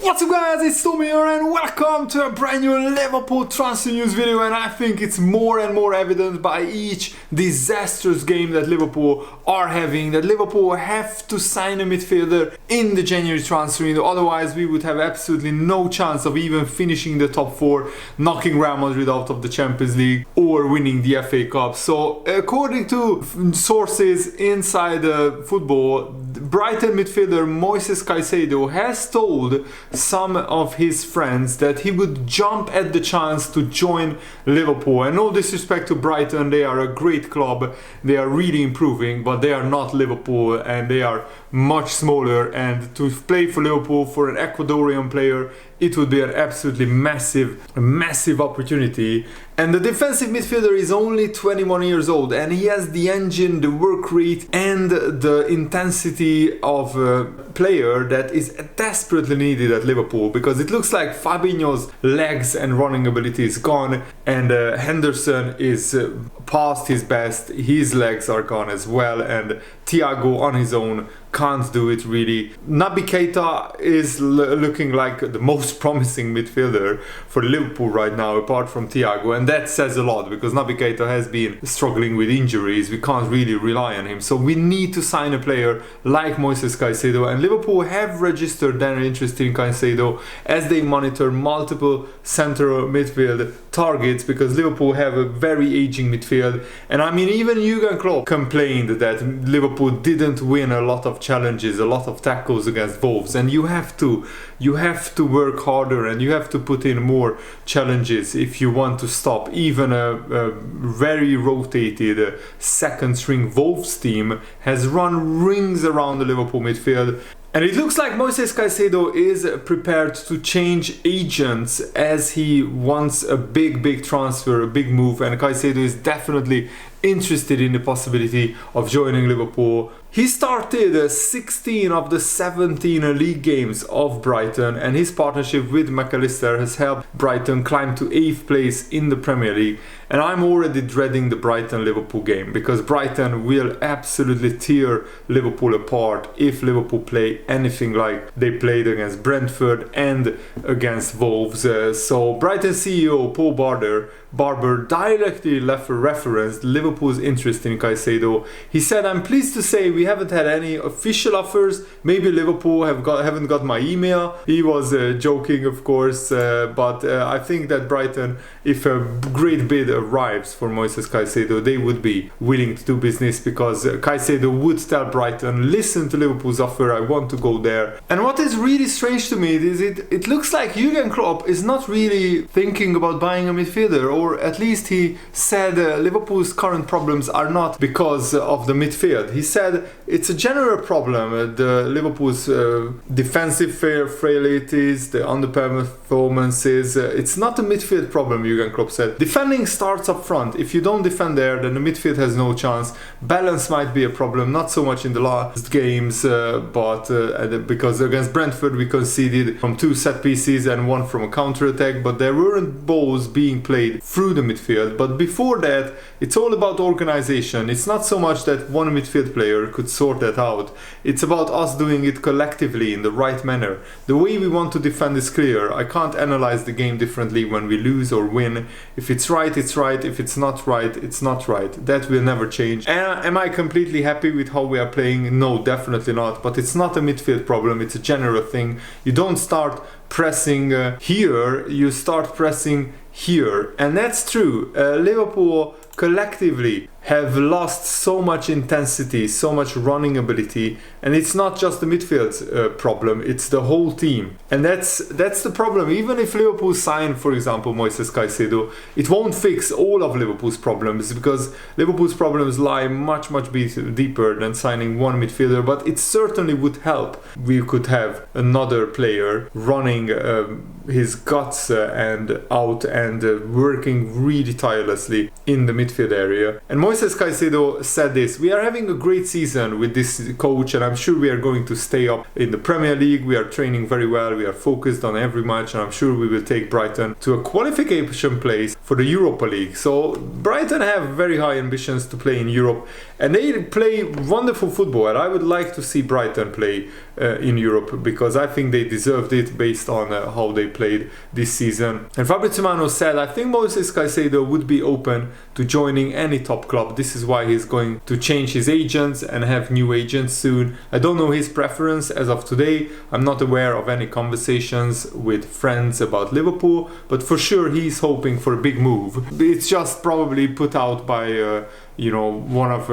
What's up guys, it's Tommy here and welcome to a brand new Liverpool transfer news video. And I think it's more and more evident by each disastrous game that Liverpool are having that Liverpool have to sign a midfielder in the January transfer window. Otherwise we would have absolutely no chance of even finishing the top 4, knocking Real Madrid out of the Champions League or winning the FA Cup. So according to sources inside football, Brighton midfielder Moises Caicedo has told some of his friends that he would jump at the chance to join Liverpool. And no disrespect to Brighton, they are a great club, they are really improving, but they are not Liverpool and they are much smaller, and to play for Liverpool for an Ecuadorian player, it would be an absolutely massive opportunity. And the defensive midfielder is only 21 years old and he has the engine, the work rate and the intensity of a player that is desperately needed at Liverpool, because it looks like Fabinho's legs and running ability is gone and Henderson is past his best, his legs are gone as well, and Thiago on his own can't do it really. Naby Keita is looking like the most promising midfielder for Liverpool right now apart from Thiago, and that says a lot because Naby Keita has been struggling with injuries. We can't really rely on him, so we need to sign a player like Moises Caicedo, and Liverpool have registered their interest in Caicedo as they monitor multiple central midfield targets, because Liverpool have a very aging midfield. And I mean, even Jurgen Klopp complained that Liverpool didn't win a lot of challenges, a lot of tackles against Wolves, and you have to work harder and you have to put in more challenges if you want to stop even a very rotated second string Wolves team has run rings around the Liverpool midfield. And it looks like Moises Caicedo is prepared to change agents as he wants a big transfer, a big move, and Caicedo is definitely interested in the possibility of joining Liverpool. He started 16 of the 17 league games of Brighton, and his partnership with McAllister has helped Brighton climb to 8th place in the Premier League. And I'm already dreading the Brighton-Liverpool game, because Brighton will absolutely tear Liverpool apart if Liverpool play anything like they played against Brentford and against Wolves. So Brighton CEO Paul Barber directly referenced Liverpool's interest in Caicedo. He said, "I'm pleased to say we haven't had any official offers. Maybe Liverpool haven't got my email." He was joking, of course, but I think that Brighton, if a great bid arrives for Moises Caicedo, they would be willing to do business, because Caicedo would tell Brighton, listen to Liverpool's offer, I want to go there. And what is really strange to me is it looks like Jurgen Klopp is not really thinking about buying a midfielder, or at least he said Liverpool's current problems are not because of the midfield. He said it's a general problem, the Liverpool's defensive frailties, the underperformances. It's not a midfield problem, Jurgen Klopp said. Defending starts up front. If you don't defend there, then the midfield has no chance. Balance might be a problem, not so much in the last games, but because against Brentford we conceded from 2 set pieces and 1 from a counter attack, but there weren't balls being played through the midfield. But before that, it's all about organization. It's not so much that one midfield player could sort that out. It's about us doing it collectively in the right manner. The way we want to defend is clear. I can't analyze the game differently when we lose or win. If it's right, it's right. If it's not right, it's not right. That will never change. And am I completely happy with how we are playing? No, definitely not. But it's not a midfield problem. It's a general thing. You don't start pressing here, you start pressing here. And that's true. Liverpool collectively have lost so much intensity, so much running ability, and it's not just the midfield's problem, it's the whole team. And that's the problem. Even if Liverpool sign, for example, Moises Caicedo, it won't fix all of Liverpool's problems, because Liverpool's problems lie much deeper than signing one midfielder, but it certainly would help. We could have another player running his guts and out and working really tirelessly in the midfield area. And Moises Caicedo said this: "We are having a great season with this coach, and I'm sure we are going to stay up in the Premier League. We are training very well, we are focused on every match, and I'm sure we will take Brighton to a qualification place for for the Europa League. So Brighton have very high ambitions to play in Europe, and they play wonderful football, and I would like to see Brighton play in Europe, because I think they deserved it based on how they played this season. And Fabrizio Romano said, I think Moises Caicedo would be open to joining any top club. This is why he's going to change his agents and have new agents soon. I don't know his preference as of today. I'm not aware of any conversations with friends about Liverpool, but for sure he's hoping for a big move. It's just probably put out by one of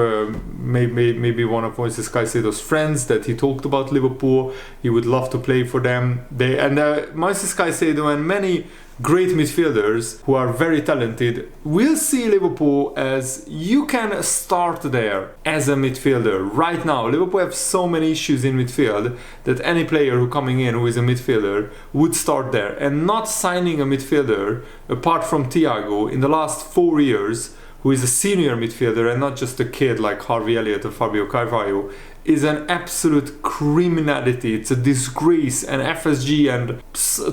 maybe one of Moises Caicedo's friends, that he talked about Liverpool. He would love to play for them. Moises Caicedo and many great midfielders who are very talented will see Liverpool as, you can start there as a midfielder. Right now Liverpool have so many issues in midfield that any player who coming in who is a midfielder would start there. And not signing a midfielder apart from Thiago in the last 4 years, who is a senior midfielder and not just a kid like Harvey Elliott or Fabio Carvalho, is an absolute criminality. It's a disgrace, and FSG and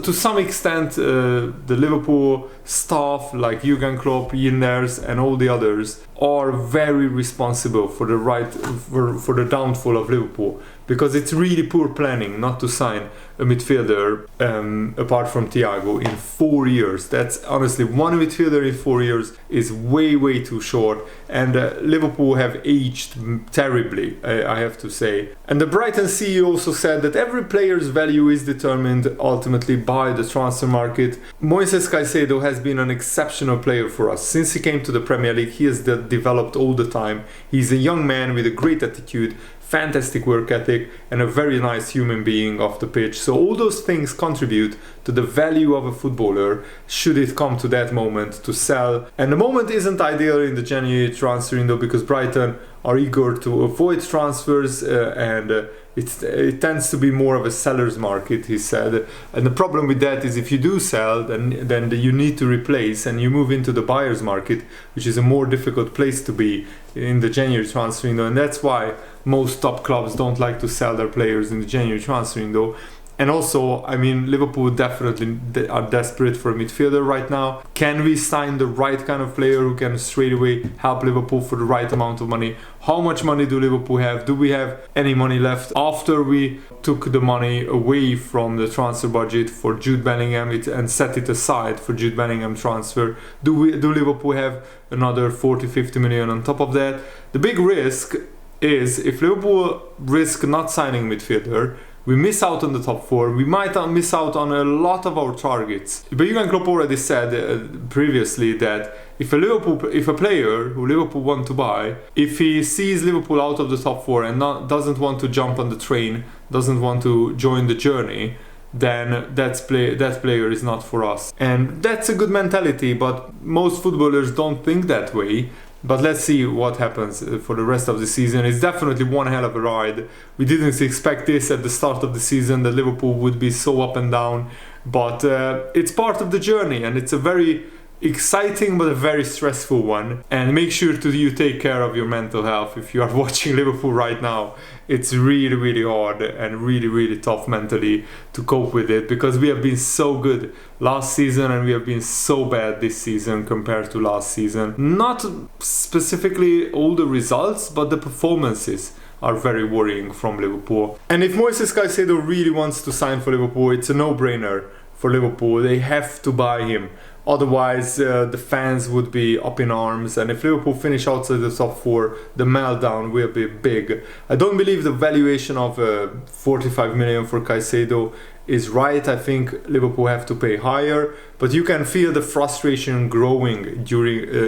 to some extent the Liverpool staff like Jurgen Klopp, Yilmaz and all the others are very responsible for the downfall of Liverpool, because it's really poor planning not to sign a midfielder apart from Thiago in 4 years. That's honestly, one midfielder in 4 years is way too short, and Liverpool have aged terribly, I have to say. And the Brighton CEO also said that every player's value is determined ultimately by the transfer market. Moises Caicedo has been an exceptional player for us. Since he came to the Premier League, he has developed all the time. He's a young man with a great attitude, fantastic work ethic, and a very nice human being off the pitch. So all those things contribute to the value of a footballer should it come to that moment to sell. And the moment isn't ideal in the January transfer window, because Brighton are eager to avoid transfers and it tends to be more of a seller's market, he said. And the problem with that is, if you do sell, then you need to replace, and you move into the buyer's market, which is a more difficult place to be in the January transfer window. And that's why most top clubs don't like to sell their players in the January transfer window. And also, I mean, Liverpool definitely are desperate for a midfielder right now. Can we sign the right kind of player who can straight away help Liverpool for the right amount of money? How much money do Liverpool have? Do we have any money left after we took the money away from the transfer budget for Jude Bellingham and set it aside for Jude Bellingham transfer? Do Liverpool have another 40-50 million on top of that? The big risk is, if Liverpool risk not signing midfielder, we miss out on the top four. We might miss out on a lot of our targets. But Jurgen Klopp already said previously that if a player who Liverpool want to buy, if he sees Liverpool out of the top four and doesn't want to jump on the train, doesn't want to join the journey, then that player is not for us. And that's a good mentality, but most footballers don't think that way. But let's see what happens for the rest of the season. It's definitely one hell of a ride. We didn't expect this at the start of the season, that Liverpool would be so up and down. But it's part of the journey, and it's a very exciting but a very stressful one. And make sure you take care of your mental health. If you are watching Liverpool right now, it's really hard and really tough mentally to cope with it, because we have been so good last season and we have been so bad this season compared to last season. Not specifically all the results, but the performances are very worrying from Liverpool. And if Moises Caicedo really wants to sign for Liverpool, it's a no-brainer for Liverpool. They have to buy him. Otherwise, the fans would be up in arms, and if Liverpool finish outside the top four, the meltdown will be big. I don't believe the valuation of 45 million for Caicedo is right. I think Liverpool have to pay higher, but you can feel the frustration growing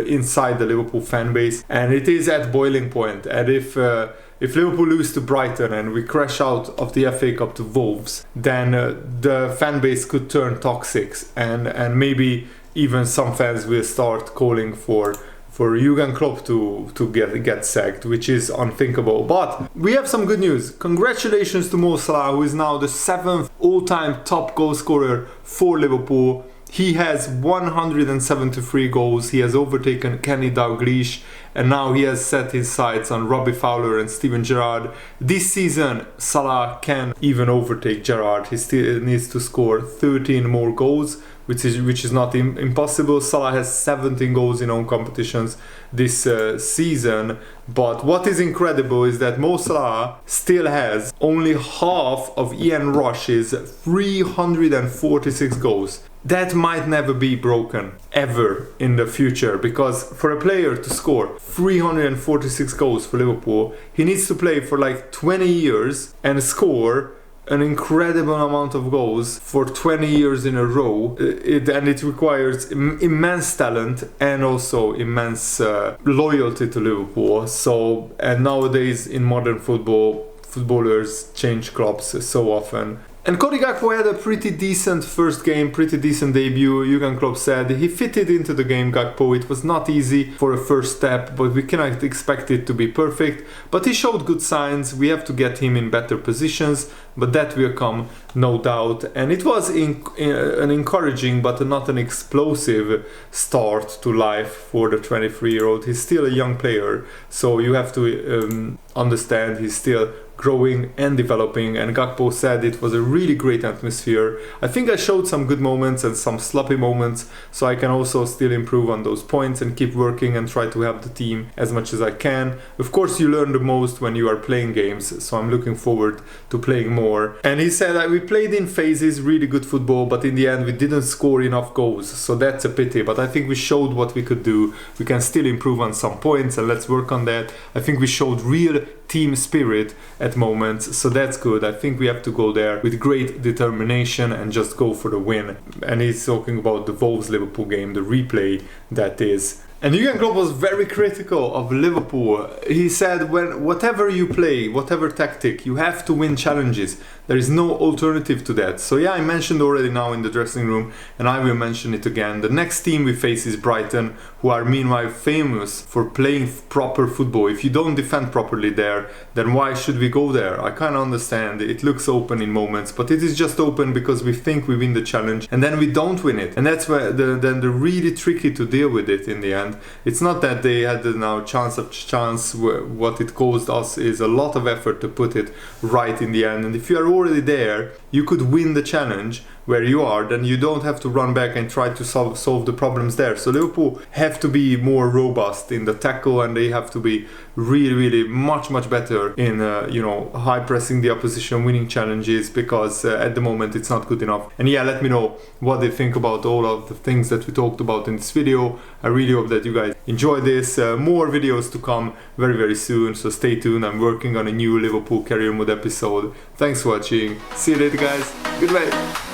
inside the Liverpool fan base, and it is at boiling point. And if Liverpool lose to Brighton and we crash out of the FA Cup to Wolves, then the fan base could turn toxic, and maybe even some fans will start calling for Jurgen Klopp to get sacked, which is unthinkable. But we have some good news. Congratulations to Mo Salah, who is now the 7th all-time top goal scorer for Liverpool. He has 173 goals. He has overtaken Kenny Dalglish, and now he has set his sights on Robbie Fowler and Steven Gerrard. This season, Salah can even overtake Gerrard. He still needs to score 13 more goals which is not impossible. Salah has 17 goals in own competitions this season, but what is incredible is that Mo Salah still has only half of Ian Rush's 346 goals. That might never be broken ever in the future, because for a player to score 346 goals for Liverpool, he needs to play for like 20 years and score an incredible amount of goals for 20 years in a row. And it requires immense talent and also immense loyalty to Liverpool. So, and nowadays in modern football, footballers change clubs so often. And Cody Gakpo had a pretty decent first game, pretty decent debut. Jurgen Klopp said he fitted into the game, Gakpo. It was not easy for a first step, but we cannot expect it to be perfect. But he showed good signs. We have to get him in better positions, but that will come, no doubt. And it was an encouraging but not an explosive start to life for the 23-year-old. He's still a young player, so you have to understand he's still growing and developing. And Gakpo said it was a really great atmosphere. I think I showed some good moments and some sloppy moments, so I can also still improve on those points and keep working and try to help the team as much as I can. Of course, you learn the most when you are playing games, so I'm looking forward to playing more. And he said that we played in phases really good football, but in the end we didn't score enough goals, so that's a pity. But I think we showed what we could do. We can still improve on some points, and let's work on that. I think we showed real team spirit at moments, so that's good. I think we have to go there with great determination and just go for the win. And he's talking about the Wolves Liverpool game, the replay that is. And Jurgen Klopp was very critical of Liverpool. He said, when whatever you play, whatever tactic, you have to win challenges. There is no alternative to that. So yeah, I mentioned already now in the dressing room, and I will mention it again. The next team we face is Brighton, who are meanwhile famous for playing proper football. If you don't defend properly there, then why should we go there? I can't understand. It looks open in moments, but it is just open because we think we win the challenge and then we don't win it. And that's where then the really tricky to deal with it in the end. It's not that they had now chance. What it caused us is a lot of effort to put it right in the end. And if you are already there, you could win the challenge where you are, then you don't have to run back and try to solve the problems there. So Liverpool have to be more robust in the tackle, and they have to be really much better in high pressing the opposition, winning challenges, because at the moment it's not good enough. And yeah, let me know what they think about all of the things that we talked about in this video. I really hope that you guys enjoy this. More videos to come very soon, so stay tuned. I'm working on a new Liverpool career mode episode. Thanks for watching. See you later, guys. Goodbye.